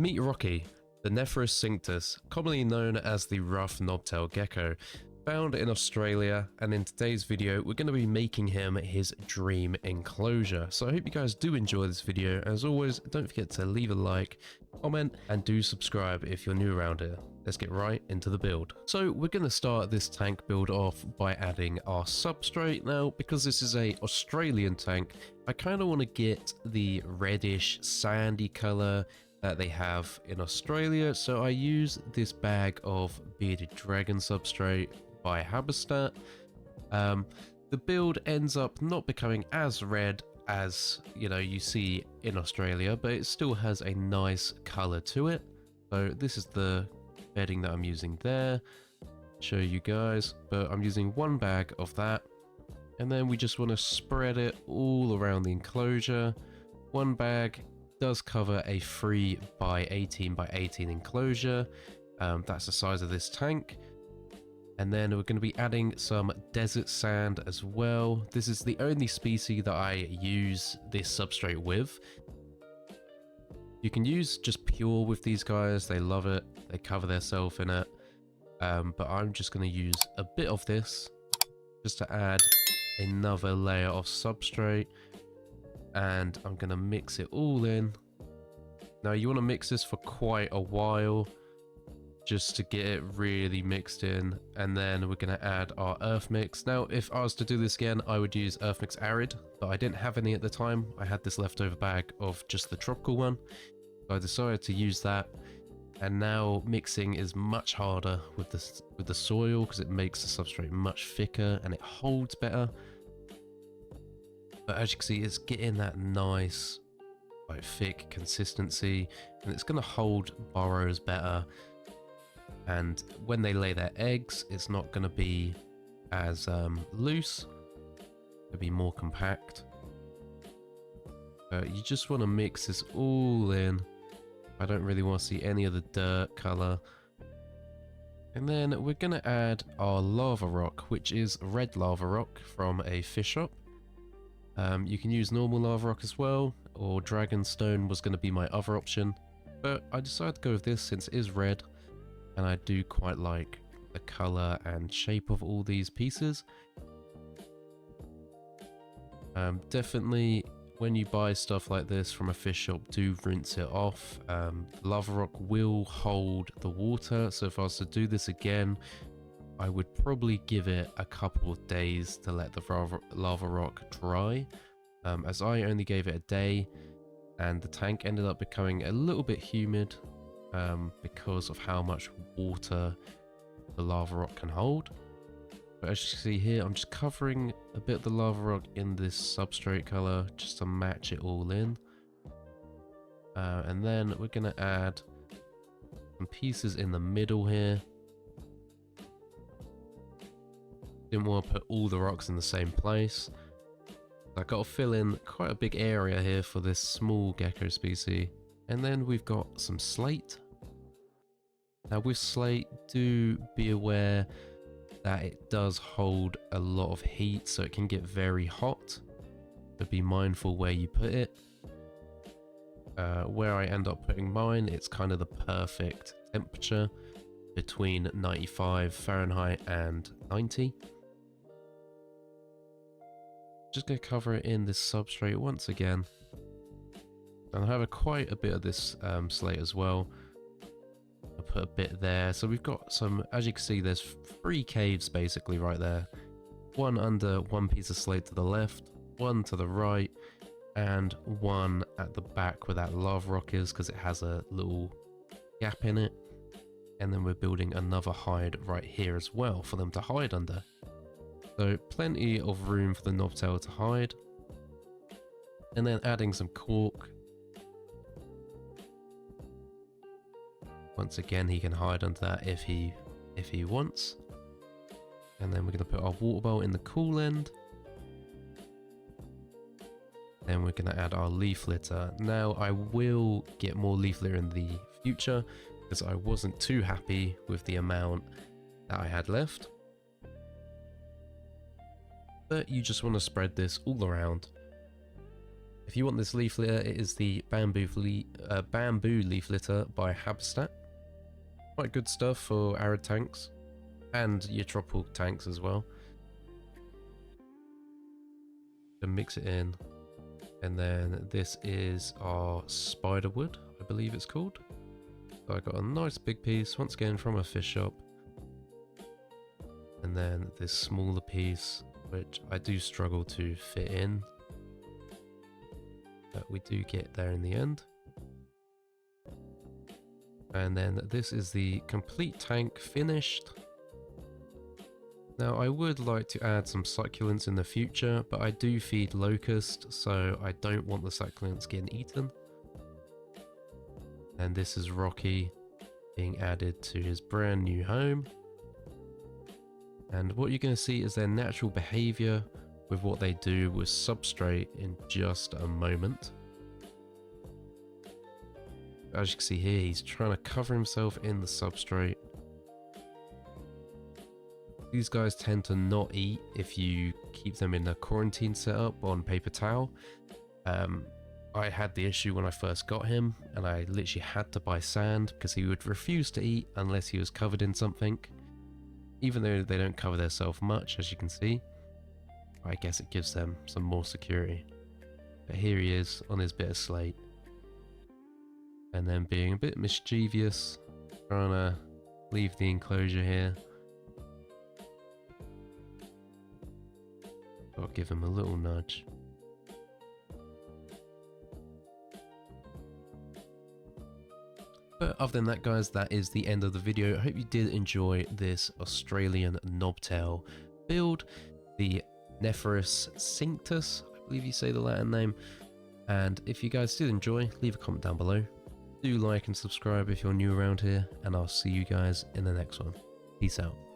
Meet Rocky, the Nephrurus cinctus, commonly known as the Rough Knob-Tailed Gecko, found in Australia, and in today's video we're going to be making him his dream enclosure. So I hope you guys do enjoy this video. As always, don't forget to leave a like, comment, and do subscribe if you're new around here. Let's get right into the build. So we're going to start this tank build off by adding our substrate. Now, because this is a Australian tank, I kind of want to get the reddish sandy color that they have in Australia, so I use this bag of bearded dragon substrate by Haberstat. The build ends up not becoming as red as you see in Australia, but it still has a nice color to it. So this is the bedding that I'm using there. Show you guys, but I'm using one bag of that, and then we just want to spread it all around the enclosure. One bag does cover a 3 by 18 by 18 enclosure. That's the size of this tank. And then we're going to be adding some desert sand as well. This is the only species that I use this substrate with. You can use just pure with these guys, they love it, they cover themselves in it. But I'm just going to use a bit of this just to add another layer of substrate. And I'm going to mix it all in. Now you want to mix this for quite a while just to get it really mixed in, and then we're going to add our earth mix. Now if I was to do this again, I would use earth mix arid, but I didn't have any at the time. I had this leftover bag of just the tropical one, so I decided to use that. And now mixing is much harder with the soil because it makes the substrate much thicker and it holds better. But as you can see, it's getting that nice, like, thick consistency, and it's going to hold burrows better. And when they lay their eggs, it's not going to be as loose. It'll be more compact. You just want to mix this all in. I don't really want to see any of the dirt color. And then we're going to add our lava rock, which is red lava rock from a fish shop. You can use normal lava rock as well, or dragon stone was going to be my other option, but I decided to go with this since it is red, and I do quite like the color and shape of all these pieces. Definitely when you buy stuff like this from a fish shop, do rinse it off. Lava rock will hold the water, so if I was to do this again, I would probably give it a couple of days to let the lava rock dry, as I only gave it a day, and the tank ended up becoming a little bit humid because of how much water the lava rock can hold. But as you can see here, I'm just covering a bit of the lava rock in this substrate color just to match it all in. And then we're going to add some pieces in the middle here. Didn't want to put all the rocks in the same place. I got to fill in quite a big area here for this small gecko species. And then we've got some slate. Now with slate, do be aware that it does hold a lot of heat, so it can get very hot. So be mindful where you put it. Where I end up putting mine, it's kind of the perfect temperature between 95 Fahrenheit and 90. Just going to cover it in this substrate once again, and I have quite a bit of this slate as well. I'll put a bit there, so we've got some, as you can see, there's 3 caves basically right there. One under one piece of slate to the left, one to the right, and one at the back where that lava rock is, because it has a little gap in it. And then we're building another hide right here as well for them to hide under. So plenty of room for the knobtail to hide. And then adding some cork. Once again, he can hide under that if he wants. And then we're going to put our water bowl in the cool end. Then we're going to add our leaf litter. Now I will get more leaf litter in the future, because I wasn't too happy with the amount that I had left. But you just want to spread this all around. If you want this leaf litter, it is the bamboo leaf litter by Habitat. Quite good stuff for arid tanks and your tropical tanks as well. To mix it in. And then this is our spider wood, I believe it's called. So I got a nice big piece, once again from a fish shop. And then this smaller piece, which I do struggle to fit in. But we do get there in the end. And then this is the complete tank finished. Now I would like to add some succulents in the future, but I do feed locust, so I don't want the succulents getting eaten. And this is Rocky being added to his brand new home. And what you're going to see is their natural behavior with what they do with substrate in just a moment. As you can see here, he's trying to cover himself in the substrate. These guys tend to not eat if you keep them in a quarantine setup on paper towel. I had the issue when I first got him, and I literally had to buy sand because he would refuse to eat unless he was covered in something. Even though they don't cover themselves much, as you can see. I guess it gives them some more security. But here he is on his bit of slate. And then being a bit mischievous, trying to leave the enclosure here. I'll give him a little nudge. But other than that, guys, that is the end of the video. I hope you did enjoy this Australian knobtail build, the Nephrurus cinctus, I believe you say the Latin name. And if you guys did enjoy, leave a comment down below. Do like and subscribe if you're new around here, and I'll see you guys in the next one. Peace out.